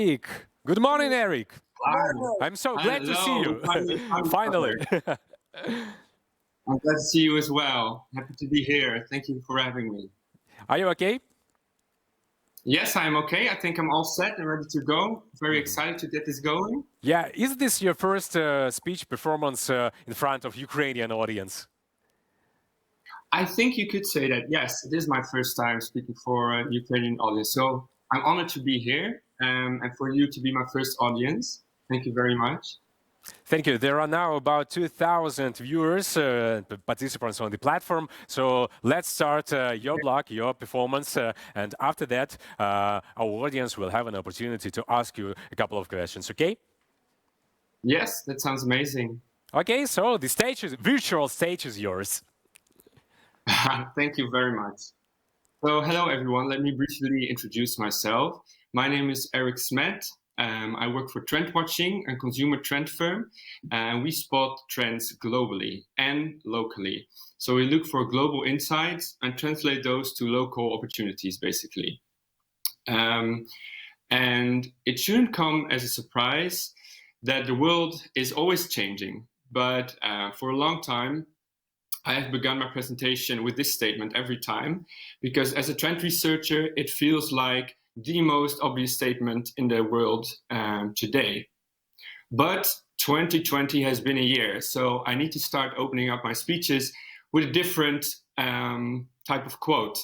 Erick. Good morning, Erick. Hi. I'm so glad to see you. Finally. I'm glad to see you as well. Happy to be here. Thank you for having me. Are you okay? Yes, I'm okay. I think I'm all set and ready to go. Very excited to get this going. Yeah, is this your first speech performance in front of Ukrainian audience? I think you could say that, yes, it is my first time speaking for a Ukrainian audience. So I'm honored to be here and for you to be my first audience. Thank you very much. Thank you. There are now about 2,000 viewers, participants on the platform. So let's start your blog, your performance. And after that, our audience will have an opportunity to ask you a couple of questions, okay? Yes, that sounds amazing. Okay, so the virtual stage is yours. Thank you very much. So hello, everyone. Let me briefly introduce myself. My name is Erick Smet. I work for TrendWatching, a consumer trend firm, and we spot trends globally and locally. So we look for global insights and translate those to local opportunities, basically. And it shouldn't come as a surprise that the world is always changing. But for a long time, I have begun my presentation with this statement every time, because as a trend researcher, it feels like the most obvious statement in the world today. But 2020 has been a year, so I need to start opening up my speeches with a different type of quote.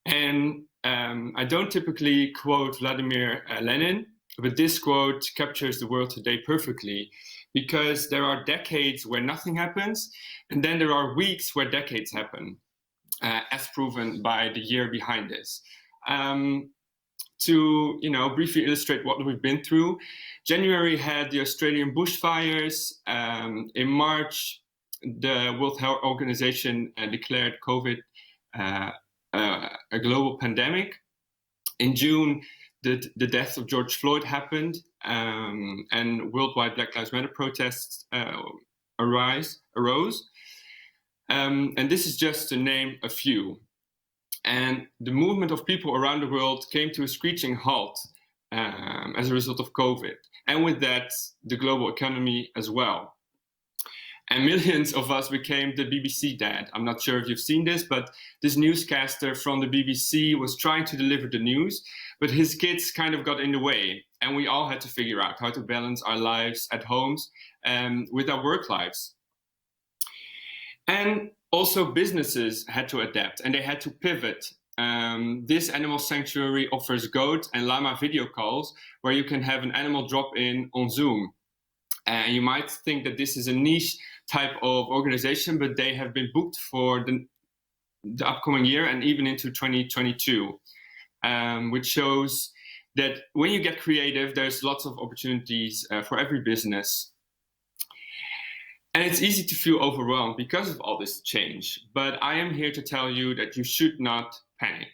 And I don't typically quote Vladimir Lenin, but this quote captures the world today perfectly, because there are decades where nothing happens, and then there are weeks where decades happen, as proven by the year behind this. To briefly illustrate what we've been through, January had the Australian bushfires. In March, the World Health Organization declared COVID a global pandemic. In June, the death of George Floyd happened, and worldwide Black Lives Matter protests arose. And this is just to name a few. And the movement of people around the world came to a screeching halt as a result of COVID. And with that, the global economy as well. And millions of us became the BBC dad. I'm not sure if you've seen this, but this newscaster from the BBC was trying to deliver the news, but his kids kind of got in the way. And we all had to figure out how to balance our lives at homes with our work lives. And also businesses had to adapt and they had to pivot. This animal sanctuary offers goat and llama video calls where you can have an animal drop in on Zoom. And you might think that this is a niche type of organization, but they have been booked for the upcoming year and even into 2022, which shows that when you get creative, there's lots of opportunities for every business. And it's easy to feel overwhelmed because of all this change. But I am here to tell you that you should not panic,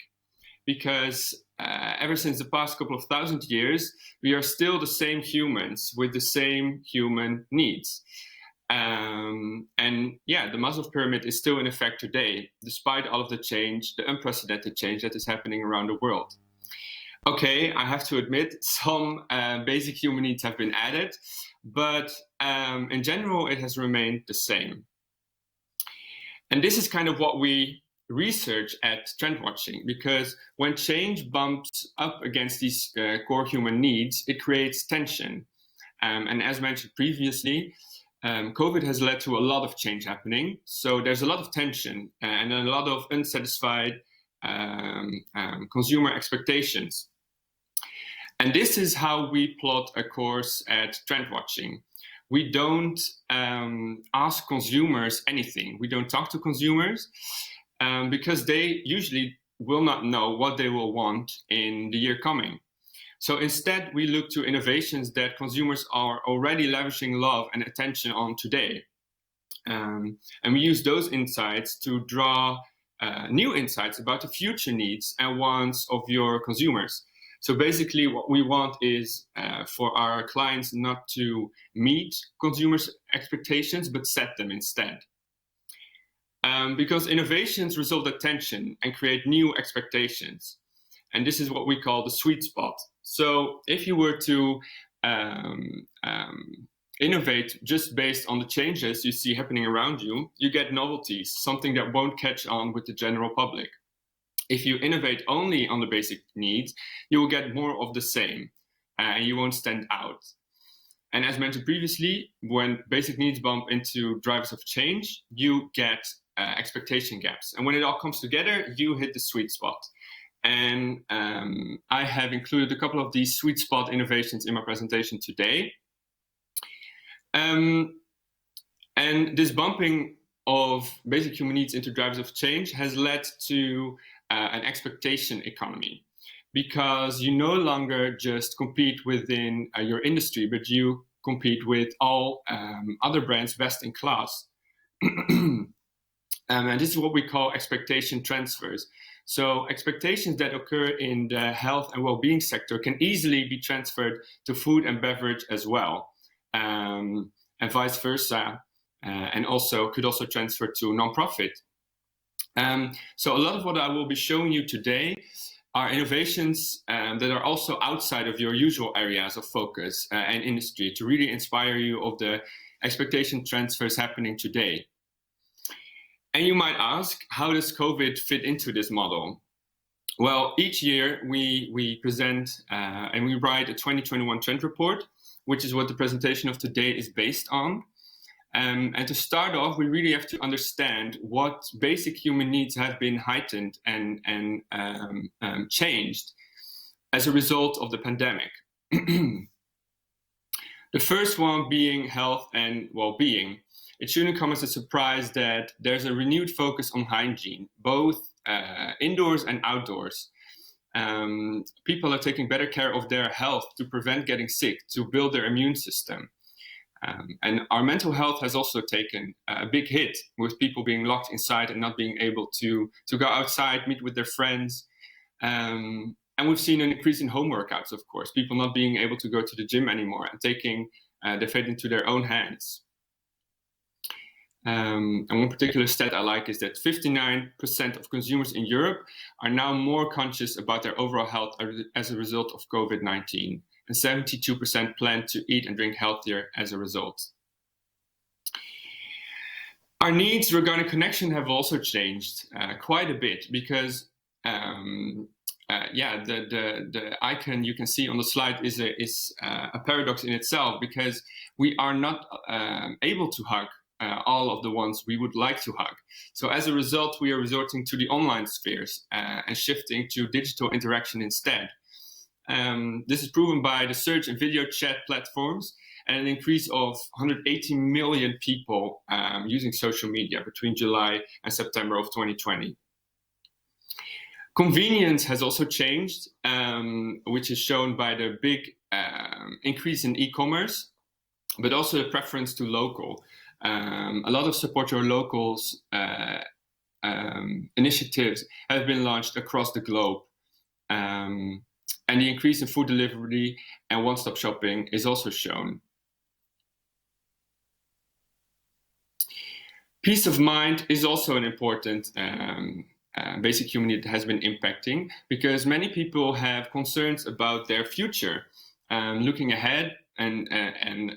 because ever since the past couple of thousand years, we are still the same humans with the same human needs. And yeah, the Maslow pyramid is still in effect today, despite all of the change, the unprecedented change that is happening around the world. Okay, I have to admit, some basic human needs have been added, but in general, it has remained the same. And this is kind of what we research at TrendWatching, because when change bumps up against these core human needs, it creates tension. And as mentioned previously, COVID has led to a lot of change happening. So there's a lot of tension and a lot of unsatisfied consumer expectations. And this is how we plot a course at TrendWatching. We don't ask consumers anything. We don't talk to consumers because they usually will not know what they will want in the year coming. So instead, we look to innovations that consumers are already lavishing love and attention on today. And we use those insights to draw new insights about the future needs and wants of your consumers. So basically what we want is for our clients not to meet consumers' expectations, but set them instead. Because innovations resolve the tension and create new expectations. And this is what we call the sweet spot. So if you were to innovate just based on the changes you see happening around you, you get novelties, something that won't catch on with the general public. If you innovate only on the basic needs, you will get more of the same, and you won't stand out. And as mentioned previously, when basic needs bump into drivers of change, you get expectation gaps. And when it all comes together, you hit the sweet spot. And I have included a couple of these sweet spot innovations in my presentation today. And this bumping of basic human needs into drivers of change has led to an expectation economy, because you no longer just compete within your industry, but you compete with all other brands best in class. And this is what we call expectation transfers. So expectations that occur in the health and well-being sector can easily be transferred to food and beverage as well, and vice versa, and also could also transfer to nonprofit. So a lot of what I will be showing you today are innovations that are also outside of your usual areas of focus and industry, to really inspire you of the expectation transfers happening today. And you might ask, how does COVID fit into this model? Well, each year we present and we write a 2021 trend report, which is what the presentation of today is based on. And to start off, we really have to understand what basic human needs have been heightened and changed as a result of the pandemic. The first one being health and well-being. It shouldn't come as a surprise that there's a renewed focus on hygiene, both indoors and outdoors. People are taking better care of their health to prevent getting sick, to build their immune system. And our mental health has also taken a big hit, with people being locked inside and not being able to go outside, meet with their friends. And we've seen an increase in home workouts, of course, people not being able to go to the gym anymore and taking their fate into their own hands. And one particular stat I like is that 59% of consumers in Europe are now more conscious about their overall health as a result of COVID-19. And 72% plan to eat and drink healthier as a result. Our needs regarding connection have also changed quite a bit, because the icon you can see on the slide is a paradox in itself, because we are not able to hug all of the ones we would like to hug. So as a result, we are resorting to the online spheres and shifting to digital interaction instead. This is proven by the search and video chat platforms and an increase of 180 million people using social media between July and September of 2020. Convenience has also changed, which is shown by the big increase in e-commerce, but also the preference to local. A lot of support your locals initiatives have been launched across the globe. And the increase in food delivery and one-stop shopping is also shown. Peace of mind is also an important basic human need that has been impacting, because many people have concerns about their future, looking ahead, and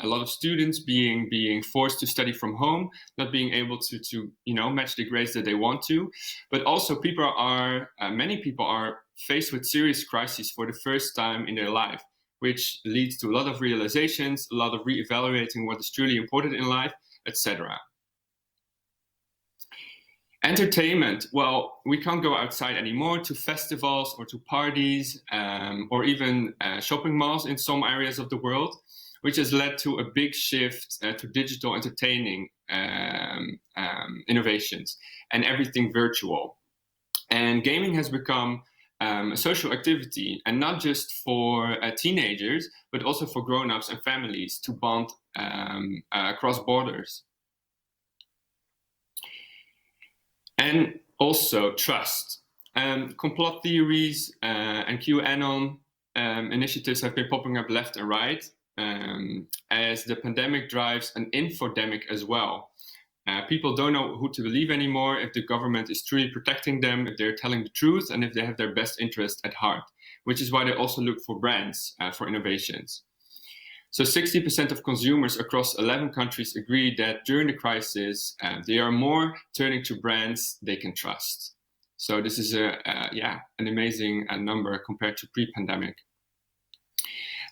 a lot of students being forced to study from home, not being able to match the grades that they want to, but also many people are faced with serious crises for the first time in their life, which leads to a lot of realizations, a lot of reevaluating what is truly important in life, etc. Entertainment. Well, we can't go outside anymore to festivals or to parties or even shopping malls in some areas of the world, which has led to a big shift to digital entertaining innovations and everything virtual. And gaming has become a social activity, and not just for teenagers, but also for grown-ups and families to bond across borders. And also trust. Complot theories and QAnon initiatives have been popping up left and right, as the pandemic drives an infodemic as well. People don't know who to believe anymore, if the government is truly protecting them, if they're telling the truth, and if they have their best interest at heart, which is why they also look for brands for innovations. So 60% of consumers across 11 countries agree that during the crisis, they are more turning to brands they can trust. So this is an amazing number compared to pre-pandemic.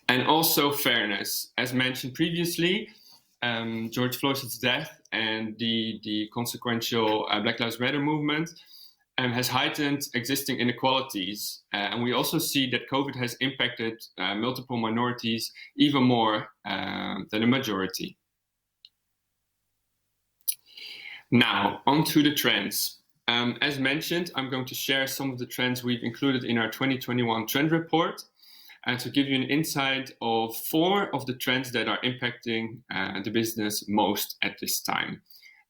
And also fairness. As mentioned previously, George Floyd's death and the consequential Black Lives Matter movement has heightened existing inequalities. And we also see that COVID has impacted multiple minorities even more than a majority. Now, on to the trends. As mentioned, I'm going to share some of the trends we've included in our 2021 trend report, and to give you an insight of 4 of the trends that are impacting the business most at this time,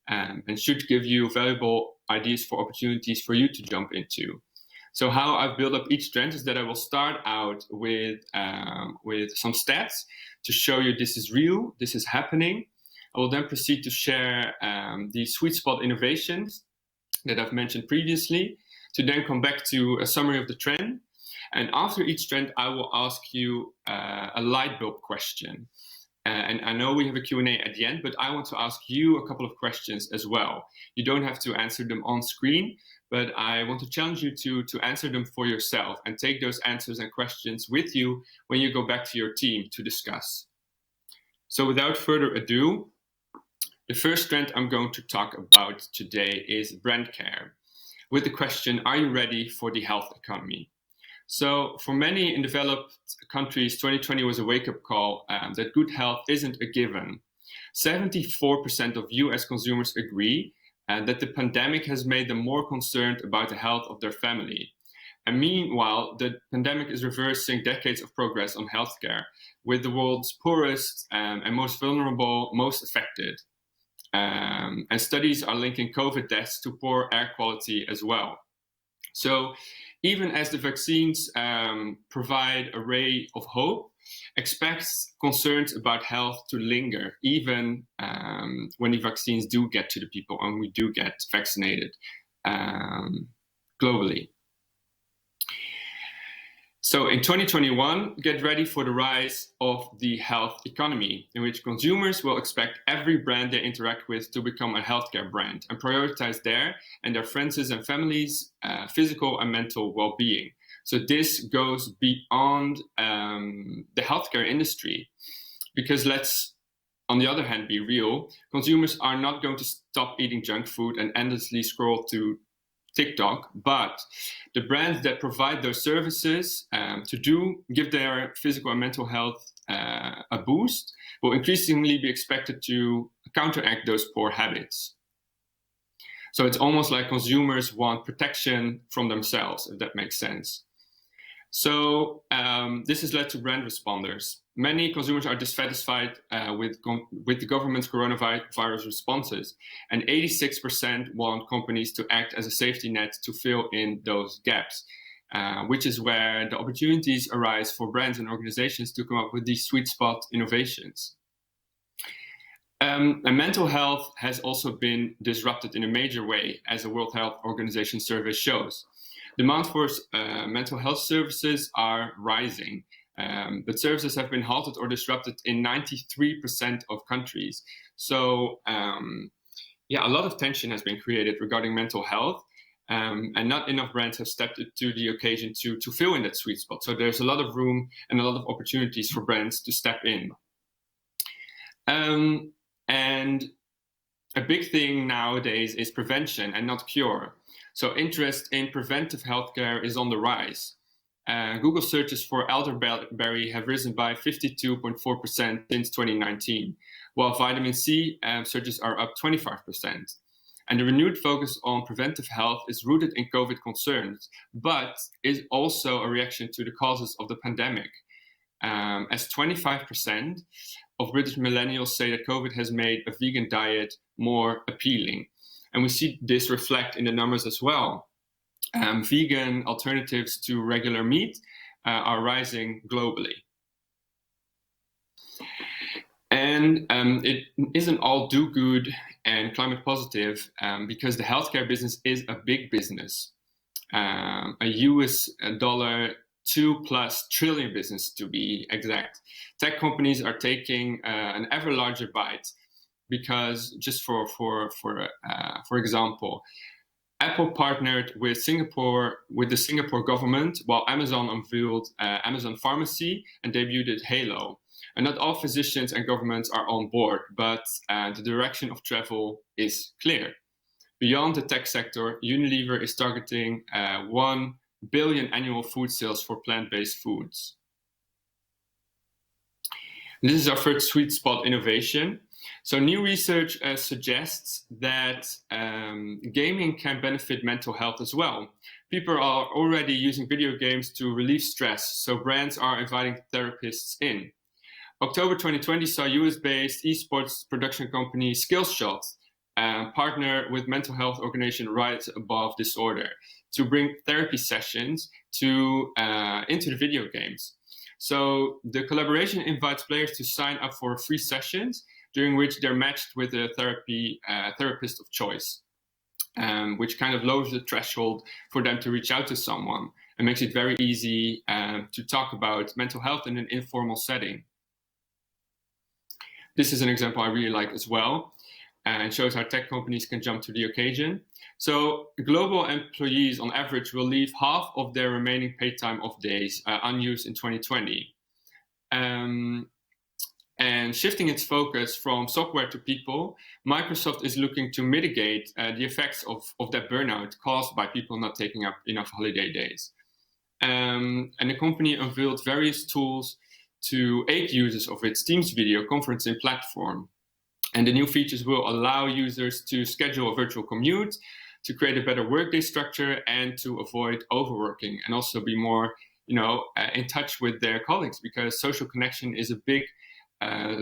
and should give you valuable ideas for opportunities for you to jump into. So how I've built up each trend is that I will start out with some stats to show you this is real, this is happening. I will then proceed to share the sweet spot innovations that I've mentioned previously, to then come back to a summary of the trend. And after each trend, I will ask you a light bulb question. And I know we have a Q&A at the end, but I want to ask you a couple of questions as well. You don't have to answer them on screen, but I want to challenge you to answer them for yourself and take those answers and questions with you when you go back to your team to discuss. So without further ado, the first trend I'm going to talk about today is brand care, with the question, are you ready for the health economy? So for many in developed countries, 2020 was a wake-up call that good health isn't a given. 74% of US consumers agree that the pandemic has made them more concerned about the health of their family. And meanwhile, the pandemic is reversing decades of progress on healthcare, with the world's poorest and most vulnerable most affected. And studies are linking COVID deaths to poor air quality as well. So even as the vaccines provide a ray of hope, expect concerns about health to linger, even when the vaccines do get to the people and we do get vaccinated globally. So in 2021, get ready for the rise of the health economy, in which consumers will expect every brand they interact with to become a healthcare brand and prioritize their and their friends' and families' physical and mental well-being. So this goes beyond the healthcare industry, because let's, on the other hand, be real. Consumers are not going to stop eating junk food and endlessly scroll to TikTok, but the brands that provide those services to give their physical and mental health a boost will increasingly be expected to counteract those poor habits. So it's almost like consumers want protection from themselves, if that makes sense. So this has led to brand responders. Many consumers are dissatisfied with the government's coronavirus responses, and 86% want companies to act as a safety net to fill in those gaps, which is where the opportunities arise for brands and organizations to come up with these sweet spot innovations. And mental health has also been disrupted in a major way, as the World Health Organization survey shows. Demand for mental health services are rising, but services have been halted or disrupted in 93% of countries. So a lot of tension has been created regarding mental health, and not enough brands have stepped to the occasion to fill in that sweet spot. So there's a lot of room and a lot of opportunities for brands to step in. And a big thing nowadays is prevention and not cure. So interest in preventive healthcare is on the rise. Google searches for elderberry have risen by 52.4% since 2019, while vitamin C searches are up 25%. And the renewed focus on preventive health is rooted in COVID concerns, but is also a reaction to the causes of the pandemic. As 25% of British millennials say that COVID has made a vegan diet more appealing. And we see this reflect in the numbers as well. Vegan alternatives to regular meat are rising globally. And it isn't all do good and climate positive because the healthcare business is a big business. A US dollar 2+ trillion business to be exact. Tech companies are taking an ever larger bite because, just for example, Apple partnered with the Singapore government, while Amazon unveiled Amazon Pharmacy and debuted Halo. And not all physicians and governments are on board, but the direction of travel is clear. Beyond the tech sector, Unilever is targeting 1 billion annual food sales for plant-based foods. This is our first sweet spot innovation. So new research suggests that gaming can benefit mental health as well. People are already using video games to relieve stress, so brands are inviting therapists in. October 2020 saw US-based esports production company Skillshot partner with mental health organization Rise Above Disorder to bring therapy sessions into the video games. So the collaboration invites players to sign up for free sessions during which they're matched with a therapist of choice, which kind of lowers the threshold for them to reach out to someone and makes it very easy to talk about mental health in an informal setting. This is an example I really like as well, and shows how tech companies can jump to the occasion. So global employees on average will leave half of their remaining paid time off days unused in 2020. And shifting its focus from software to people, Microsoft is looking to mitigate the effects of that burnout caused by people not taking up enough holiday days. And the company unveiled various tools to aid users of its Teams video conferencing platform. And the new features will allow users to schedule a virtual commute, to create a better workday structure, and to avoid overworking, and also be more, in touch with their colleagues, because social connection is a big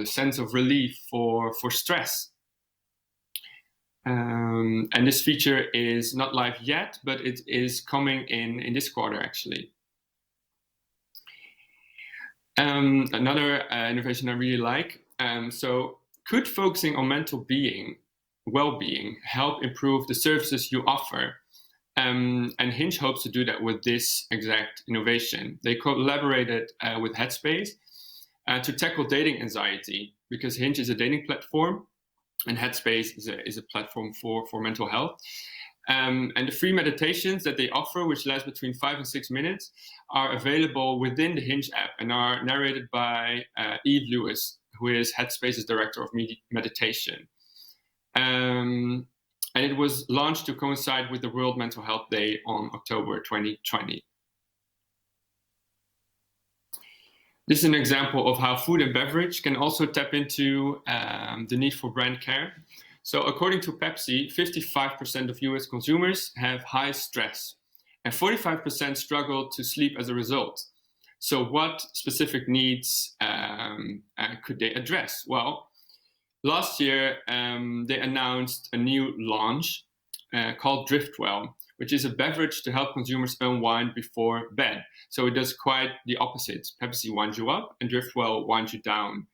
sense of relief for stress. And this feature is not live yet, but it is coming in this quarter, actually. Another innovation I really like. So could focusing on mental well-being help improve the services you offer? And Hinge hopes to do that with this exact innovation. They collaborated with Headspace to tackle dating anxiety, because Hinge is a dating platform and Headspace is a platform for mental health. And the free meditations that they offer, which last between 5 and 6 minutes, are available within the Hinge app and are narrated by Eve Lewis, who is Headspace's director of meditation. And it was launched to coincide with the World Mental Health Day on October 2020. This is an example of how food and beverage can also tap into the need for brand care. So according to Pepsi, 55% of US consumers have high stress and 45% struggle to sleep as a result. So what specific needs could they address? Well, last year, they announced a new launch called Driftwell, which is a beverage to help consumers unwind before bed. So it does quite the opposite. Pepsi winds you up and Driftwell winds you down,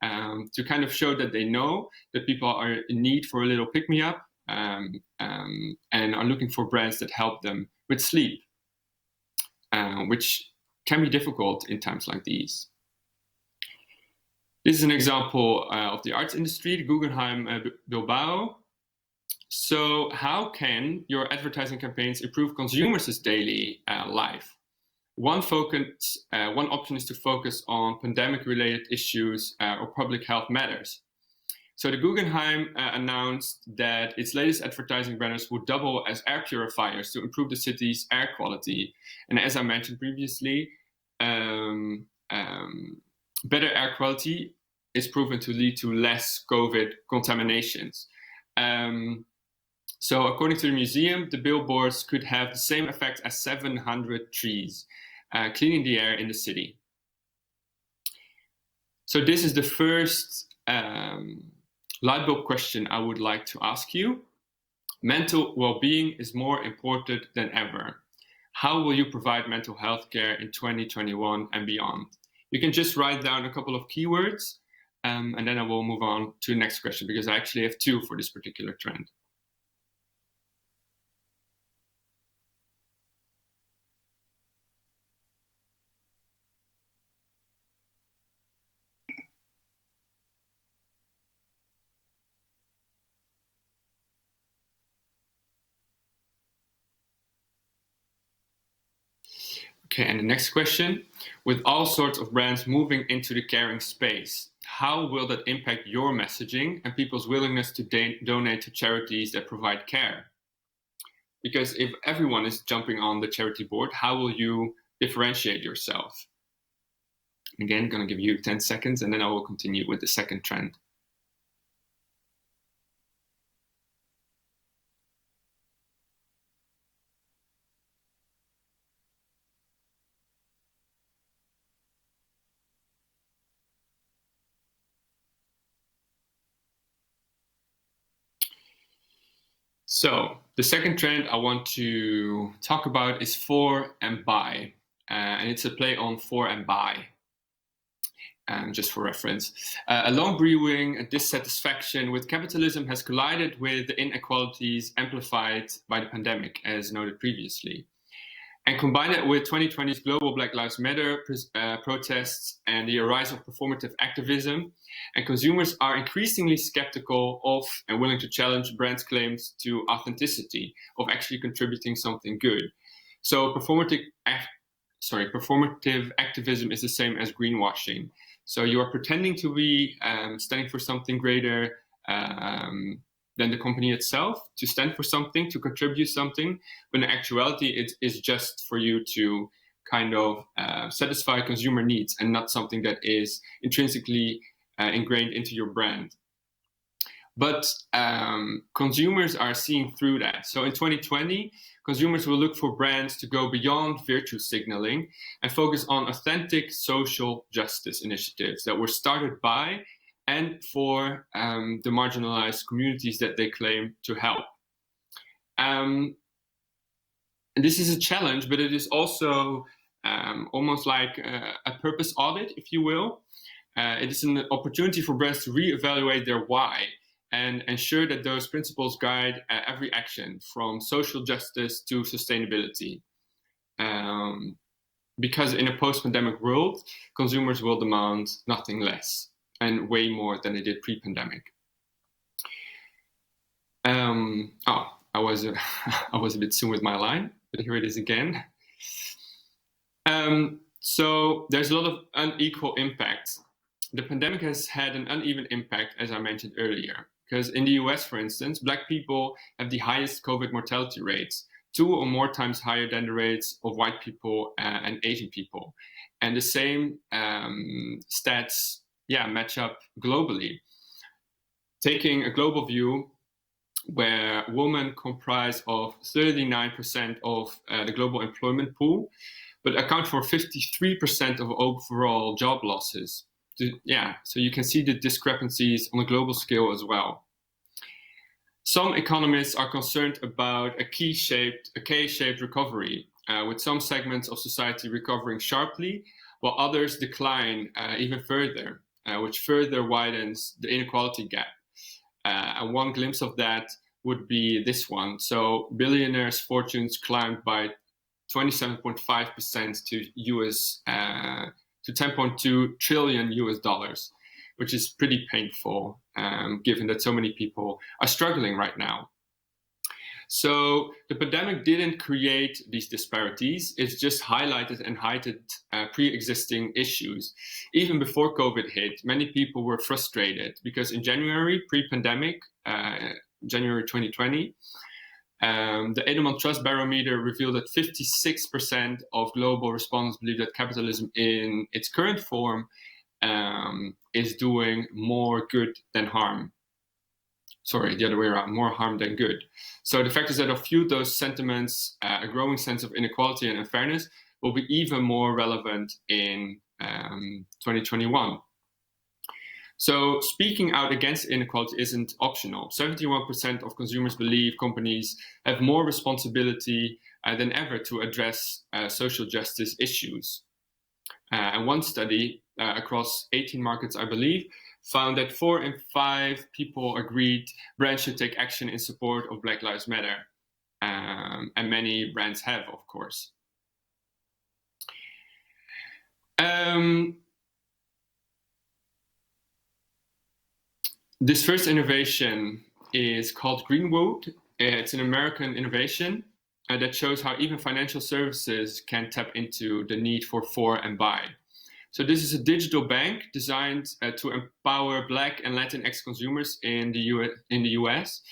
to kind of show that they know that people are in need for a little pick-me-up and are looking for brands that help them with sleep, which can be difficult in times like these. This is an example of the arts industry, the Guggenheim Bilbao. So how can your advertising campaigns improve consumers' daily life? One option is to focus on pandemic-related issues or public health matters. So the Guggenheim announced that its latest advertising banners would double as air purifiers to improve the city's air quality. And as I mentioned previously, better air quality is proven to lead to less COVID contaminations. So according to the museum, the billboards could have the same effect as 700 trees, cleaning the air in the city. So this is the first light bulb question I would like to ask you. Mental well-being is more important than ever. How will you provide mental health care in 2021 and beyond? You can just write down a couple of keywords, and then I will move on to the next question, because I actually have two for this particular trend. Okay, and the next question. With all sorts of brands moving into the caring space, how will that impact your messaging and people's willingness to donate to charities that provide care? Because if everyone is jumping on the charity board, how will you differentiate yourself? Again, I'm going to give you 10 seconds and then I will continue with the second trend. So the second trend I want to talk about is for and by, and it's a play on for and by. Just for reference, a long brewing dissatisfaction with capitalism has collided with the inequalities amplified by the pandemic, as noted previously. And combine it with 2020's global Black Lives Matter protests and the rise of performative activism, and consumers are increasingly skeptical of and willing to challenge brands' claims to authenticity, of actually contributing something good. So performative activism is the same as greenwashing. So you are pretending to be standing for something greater than the company itself, to stand for something, to contribute something, but in actuality, it is just for you to kind of satisfy consumer needs and not something that is intrinsically ingrained into your brand. But consumers are seeing through that. So in 2020, consumers will look for brands to go beyond virtue signaling and focus on authentic social justice initiatives that were started by and for the marginalized communities that they claim to help. And this is a challenge, but it is also almost like a purpose audit, if you will. It is an opportunity for brands to reevaluate their why and ensure that those principles guide every action, from social justice to sustainability. Because in a post-pandemic world, consumers will demand nothing less and way more than they did pre-pandemic. I was a bit soon with my line, but here it is again. So there's a lot of unequal impact. The pandemic has had an uneven impact, as I mentioned earlier, because in the US, for instance, Black people have the highest COVID mortality rates, 2 or more times higher than the rates of white people and Asian people. And the same stats match up globally. Taking a global view, where women comprise of 39% of the global employment pool, but account for 53% of overall job losses. So you can see the discrepancies on a global scale as well. Some economists are concerned about a K-shaped recovery, with some segments of society recovering sharply, while others decline even further, which further widens the inequality gap. And one glimpse of that would be this one. So billionaires' fortunes climbed by 27.5% to $10.2 trillion, which is pretty painful, given that so many people are struggling right now. So the pandemic didn't create these disparities. It's just highlighted and heightened pre-existing issues. Even before COVID hit, many people were frustrated because in January, pre-pandemic, January 2020, the Edelman Trust Barometer revealed that 56% of global respondents believe that capitalism in its current form is doing more good than harm. Sorry, the other way around, more harm than good. So the fact is that a few of those sentiments, a growing sense of inequality and unfairness, will be even more relevant in 2021. So speaking out against inequality isn't optional. 71% of consumers believe companies have more responsibility than ever to address social justice issues. And one study across 18 markets, I believe, found that 4 in 5 people agreed brands should take action in support of Black Lives Matter. And many brands have, of course. This first innovation is called Greenwood. It's an American innovation. that shows how even financial services can tap into the need for and by. So this is a digital bank designed to empower Black and Latinx consumers in the US.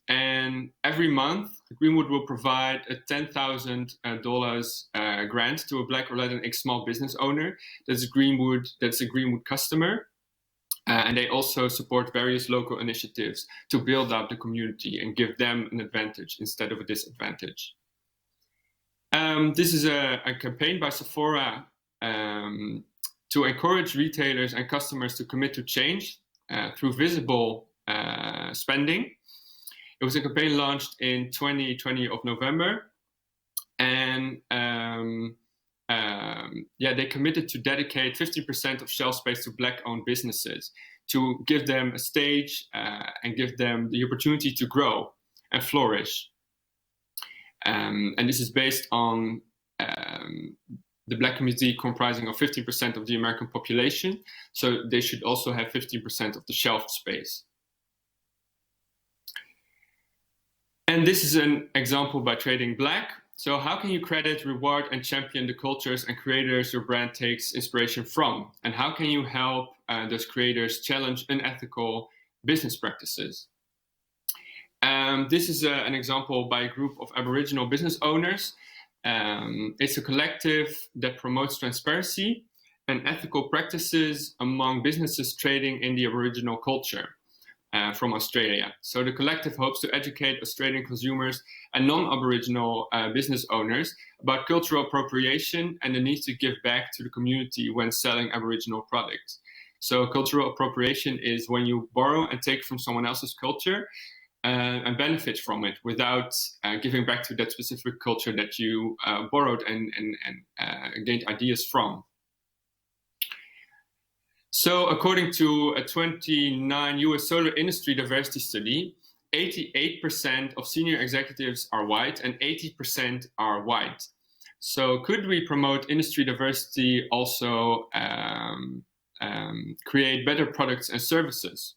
And every month, Greenwood will provide a $10,000 grant to a Black or Latinx small business owner that's a Greenwood customer. And they also support various local initiatives to build up the community and give them an advantage instead of a disadvantage. This is a campaign by Sephora to encourage retailers and customers to commit to change through visible spending. It was a campaign launched in 2020 of November, and they committed to dedicate 50% of shelf space to Black-owned businesses to give them a stage and give them the opportunity to grow and flourish. And this is based on the Black community comprising of 50% of the American population, so they should also have 50% of the shelf space. And this is an example by Trading Black. So how can you credit, reward, and champion the cultures and creators your brand takes inspiration from? And how can you help those creators challenge unethical business practices? This is an example by a group of Aboriginal business owners. It's a collective that promotes transparency and ethical practices among businesses trading in the Aboriginal culture. From Australia. So the collective hopes to educate Australian consumers and non-Aboriginal business owners about cultural appropriation and the need to give back to the community when selling Aboriginal products. So cultural appropriation is when you borrow and take from someone else's culture and benefit from it without giving back to that specific culture that you borrowed and gained ideas from. So according to a 29 US solar industry diversity study, 88% of senior executives are white and 80% are white. So could we promote industry diversity, also create better products and services?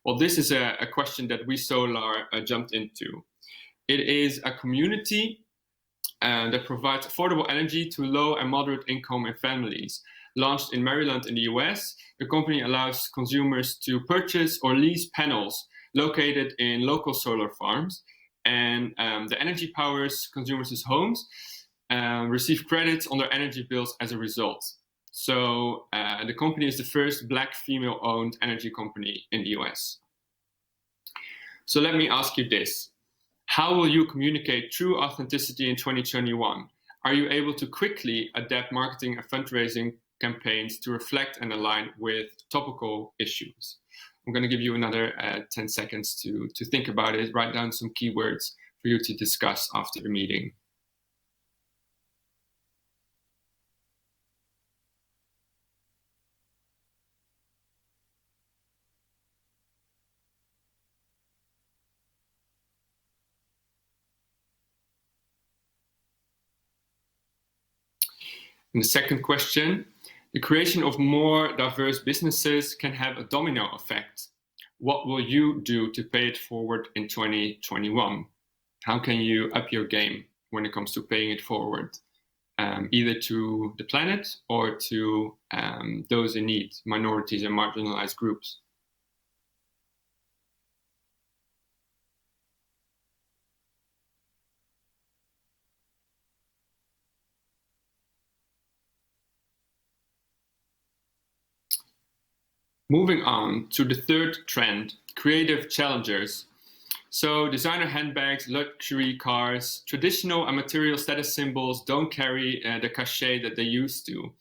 Well, this is a question that we Solar jumped into. It is a community that provides affordable energy to low and moderate income and families. Launched in Maryland in the US, the company allows consumers to purchase or lease panels located in local solar farms, and the energy powers consumers' homes receive credits on their energy bills as a result. So the company is the first Black female-owned energy company in the US. So let me ask you this. How will you communicate true authenticity in 2021? Are you able to quickly adapt marketing and fundraising campaigns to reflect and align with topical issues? I'm going to give you another 10 seconds to think about it, write down some keywords for you to discuss after the meeting. And the second question, the creation of more diverse businesses can have a domino effect. What will you do to pay it forward in 2021? How can you up your game when it comes to paying it forward, either to the planet or to those in need, minorities and marginalized groups? Moving on to the third trend, creative challengers. So designer handbags, luxury cars, traditional and material status symbols don't carry the cachet that they used to.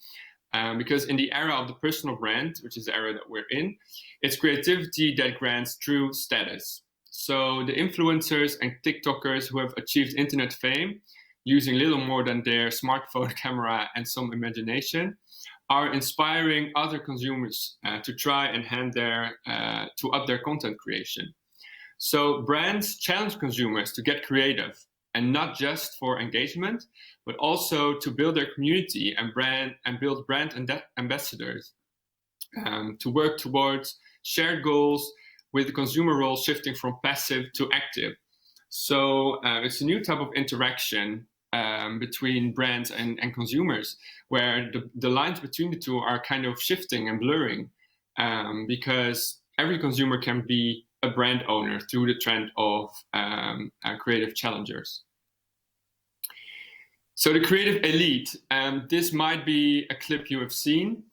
Because in the era of the personal brand, which is the era that we're in, it's creativity that grants true status. So the influencers and TikTokers who have achieved internet fame, using little more than their smartphone camera and some imagination, are inspiring other consumers to try and to up their content creation. So brands challenge consumers to get creative, and not just for engagement, but also to build their community and build brand ambassadors, to work towards shared goals with the consumer role shifting from passive to active. So it's a new type of interaction between brands and consumers, where the lines between the two are kind of shifting and blurring, because every consumer can be a brand owner through the trend of creative challengers. So the creative elite, this might be a clip you have seen.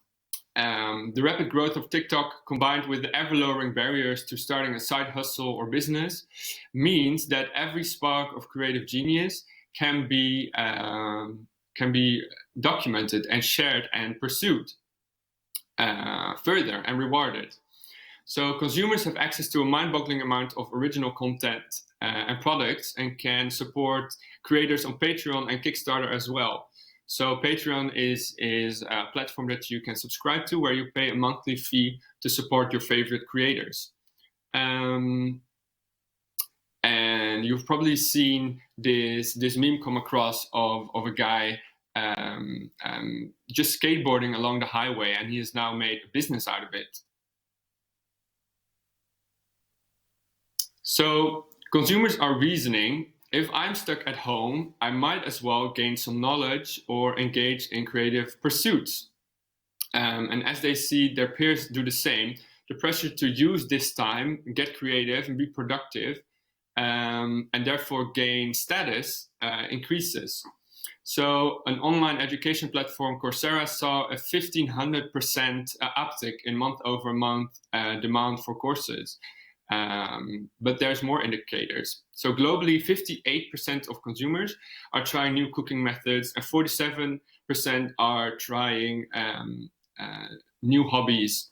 The rapid growth of TikTok, combined with the ever-lowering barriers to starting a side hustle or business, means that every spark of creative genius can be documented and shared and pursued further and rewarded. So consumers have access to a mind-boggling amount of original content and products, and can support creators on Patreon and Kickstarter as well. So Patreon is a platform that you can subscribe to, where you pay a monthly fee to support your favorite creators. And you've probably seen this meme come across of a guy just skateboarding along the highway, and he has now made a business out of it. So consumers are reasoning, if I'm stuck at home, I might as well gain some knowledge or engage in creative pursuits. And as they see their peers do the same, the pressure to use this time, get creative and be productive, and therefore gain status increases. So an online education platform, Coursera, saw a 1,500% uptick in month-over-month demand for courses. But there's more indicators. So globally, 58% of consumers are trying new cooking methods, and 47% are trying new hobbies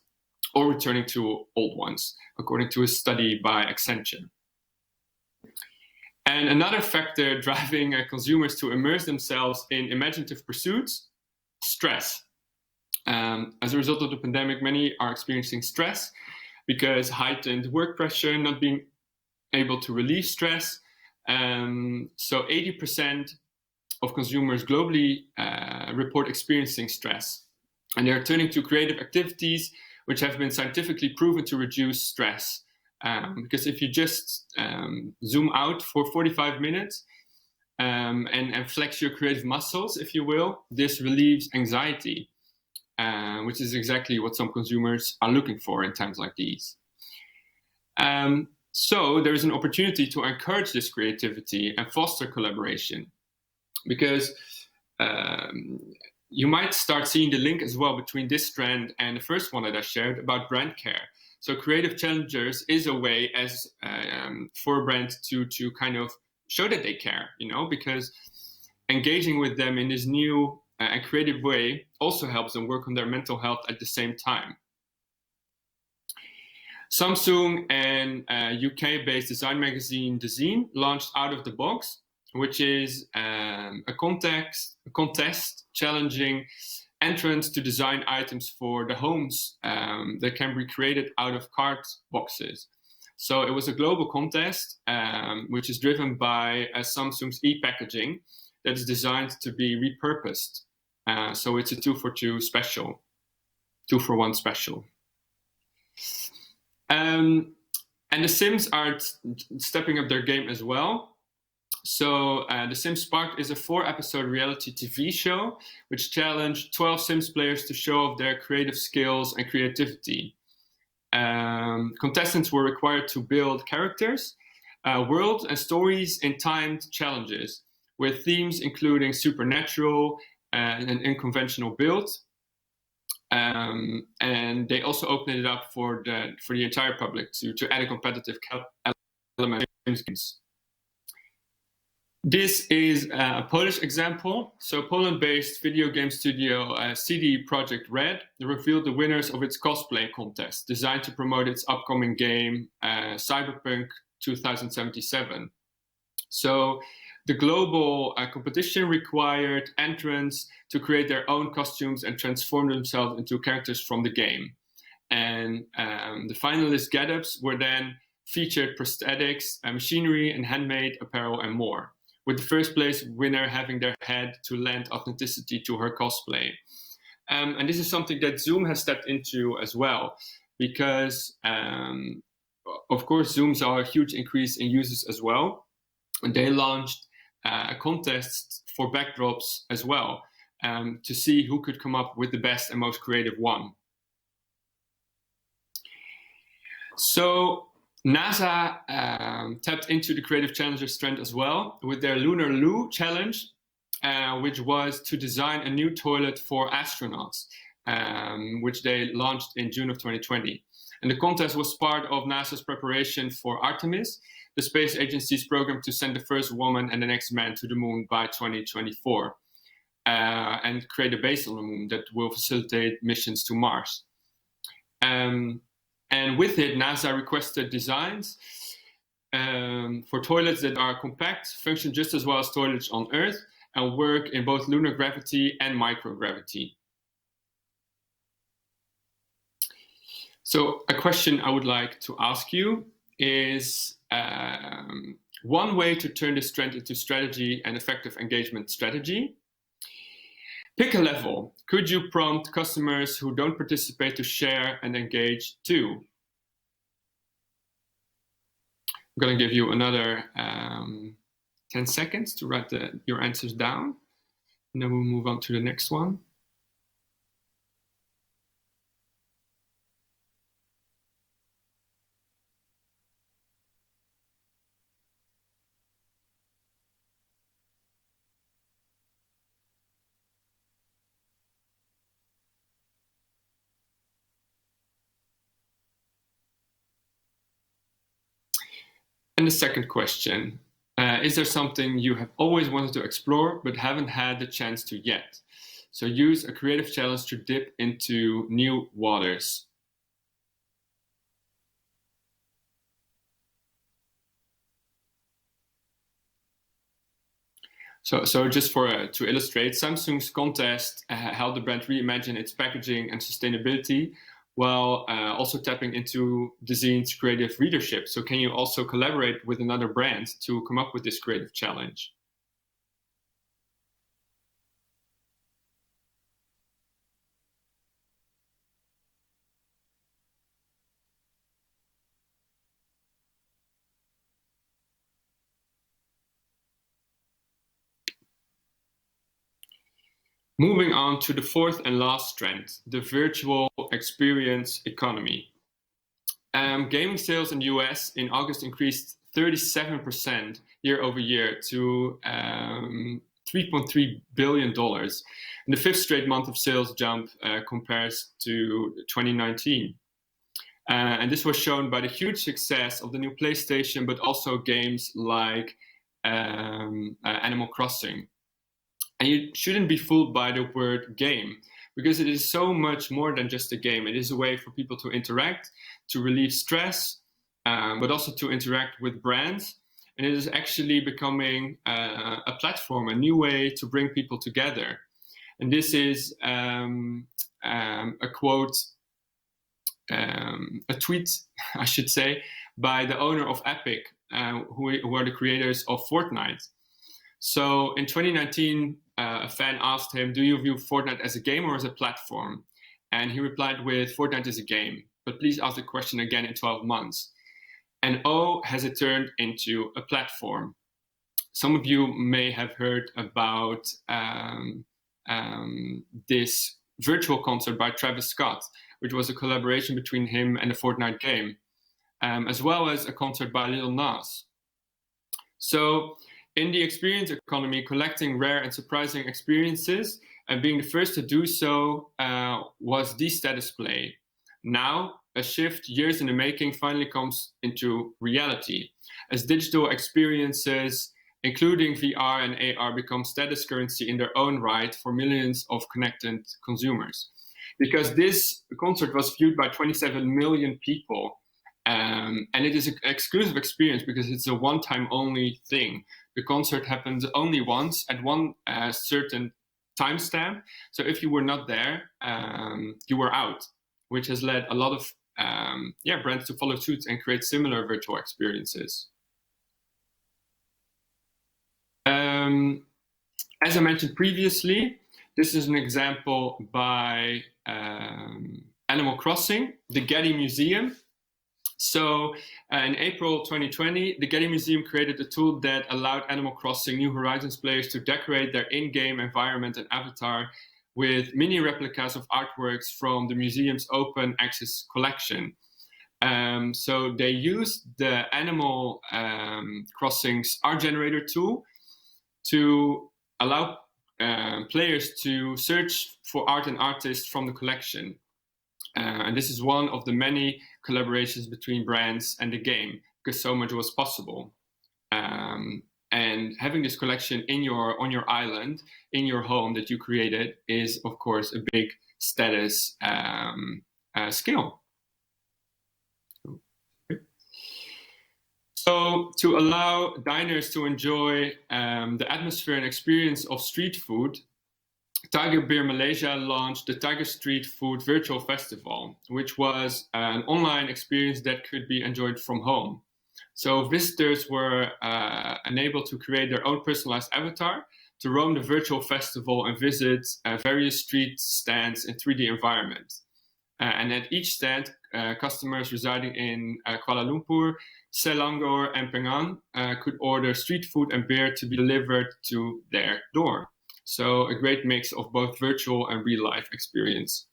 or returning to old ones, according to a study by Accenture. And another factor driving consumers to immerse themselves in imaginative pursuits, stress. As a result of the pandemic, many are experiencing stress because heightened work pressure, not being able to relieve stress. So 80% of consumers globally report experiencing stress. And they're turning to creative activities which have been scientifically proven to reduce stress. Because if you just zoom out for 45 minutes and flex your creative muscles, if you will, this relieves anxiety. Which is exactly what some consumers are looking for in times like these. So there is an opportunity to encourage this creativity and foster collaboration, because you might start seeing the link as well between this trend and the first one that I shared about brand care. So creative challengers is a way as for a brand to kind of show that they care, because engaging with them in this new and creative way also helps them work on their mental health at the same time. Samsung and UK-based design magazine Design launched Out of the Box, which is a contest challenging entrants to design items for the homes that can be created out of card boxes. So it was a global contest, which is driven by Samsung's e-packaging that is designed to be repurposed. So it's a 2-for-2 special, 2-for-1 special. And the Sims are stepping up their game as well. So The Sims Sparked is a 4-episode reality TV show which challenged 12 Sims players to show off their creative skills and creativity. Contestants were required to build characters, worlds, and stories in timed challenges, with themes including supernatural and an unconventional build. And they also opened it up for the entire public to add a competitive element in games. This is a Polish example. So Poland-based video game studio CD Projekt Red revealed the winners of its cosplay contest, designed to promote its upcoming game, Cyberpunk 2077. So the global competition required entrants to create their own costumes and transform themselves into characters from the game. And the finalist get-ups were then featured prosthetics, machinery, and handmade apparel, and more, with the first place winner having their head to lend authenticity to her cosplay. And this is something that Zoom has stepped into as well, because of course Zoom saw a huge increase in users as well. And they launched a contest for backdrops as well, to see who could come up with the best and most creative one. So NASA tapped into the Creative Challengers trend as well with their Lunar Loo challenge, which was to design a new toilet for astronauts, which they launched in June of 2020. And the contest was part of NASA's preparation for Artemis, the space agency's program to send the first woman and the next man to the moon by 2024, and create a base on the moon that will facilitate missions to Mars. And with it, NASA requested designs for toilets that are compact, function just as well as toilets on Earth, and work in both lunar gravity and microgravity. So a question I would like to ask you is, one way to turn this trend into strategy and effective engagement strategy. Pick a level. Could you prompt customers who don't participate to share and engage too? I'm going to give you another 10 seconds to write your answers down, and then we'll move on to the next one. And the second question, is there something you have always wanted to explore but haven't had the chance to yet? So use a creative challenge to dip into new waters. So just to illustrate, Samsung's contest helped the brand reimagine its packaging and sustainability, while also tapping into the zine's creative readership. So can you also collaborate with another brand to come up with this creative challenge? Moving on to the fourth and last trend, the virtual experience economy. Gaming sales in the US in August increased 37% year over year to $3.3 billion. And the fifth straight month of sales jump compares to 2019. And this was shown by the huge success of the new PlayStation, but also games like Animal Crossing. And you shouldn't be fooled by the word game, because it is so much more than just a game. It is a way for people to interact, to relieve stress, but also to interact with brands. And it is actually becoming a platform, a new way to bring people together. And this is a quote, a tweet, I should say, by the owner of Epic, who are the creators of Fortnite. So in 2019, a fan asked him, do you view Fortnite as a game or as a platform? And he replied with, Fortnite is a game, but please ask the question again in 12 months. And oh, has it turned into a platform? Some of you may have heard about this virtual concert by Travis Scott, which was a collaboration between him and the Fortnite game, as well as a concert by Lil Nas. So in the experience economy, collecting rare and surprising experiences and being the first to do so was the status play. Now, a shift years in the making finally comes into reality, as digital experiences, including VR and AR, become status currency in their own right for millions of connected consumers. Because this concert was viewed by 27 million people, and it is an exclusive experience because it's a one-time only thing. The concert happens only once at one certain timestamp. So if you were not there, you were out, which has led a lot of brands to follow suit and create similar virtual experiences. As I mentioned previously, this is an example by Animal Crossing, the Getty Museum. So in April 2020, the Getty Museum created a tool that allowed Animal Crossing New Horizons players to decorate their in-game environment and avatar with mini replicas of artworks from the museum's open access collection. So they used the Animal Crossing's art generator tool to allow players to search for art and artists from the collection. And this is one of the many collaborations between brands and the game, because so much was possible. And having this collection on your island, in your home that you created, is of course a big status skill. So to allow diners to enjoy the atmosphere and experience of street food, Tiger Beer Malaysia launched the Tiger Street Food Virtual Festival, which was an online experience that could be enjoyed from home. So visitors were enabled to create their own personalized avatar to roam the virtual festival and visit various street stands in 3D environments. And at each stand, customers residing in Kuala Lumpur, Selangor, and Penang could order street food and beer to be delivered to their door. So a great mix of both virtual and real-life experience.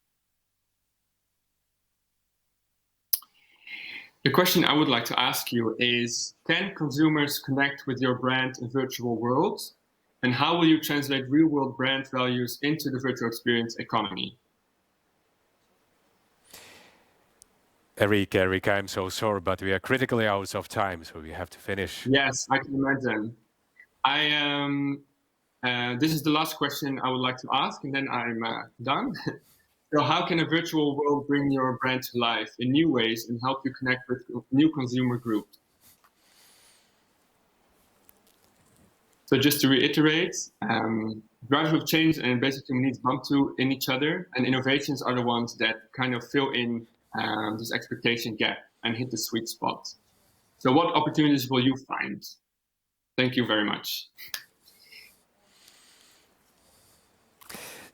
The question I would like to ask you is, can consumers connect with your brand in virtual worlds? And how will you translate real-world brand values into the virtual experience economy? Eric, I'm so sorry, but we are critically out of time, so we have to finish. Yes, I can imagine. This is the last question I would like to ask, and then I'm done. So how can a virtual world bring your brand to life in new ways and help you connect with new consumer groups? So just to reiterate, drivers of change and basic human needs bump in each other, and innovations are the ones that kind of fill in this expectation gap and hit the sweet spot. So what opportunities will you find? Thank you very much.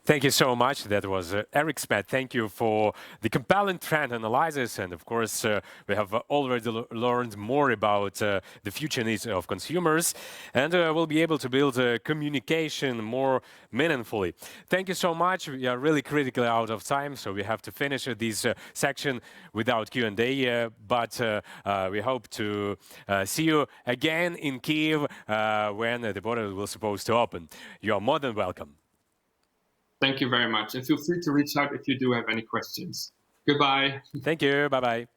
Thank you so much. That was Erick Smet. Thank you for the compelling trend analysis. And of course, we have already learned more about the future needs of consumers. And we'll be able to build communication more meaningfully. Thank you so much. We are really critically out of time, so we have to finish this section without Q&A. But we hope to see you again in Kyiv when the border will supposed to open. You are more than welcome. Thank you very much. And feel free to reach out if you do have any questions. Goodbye. Thank you. Bye-bye.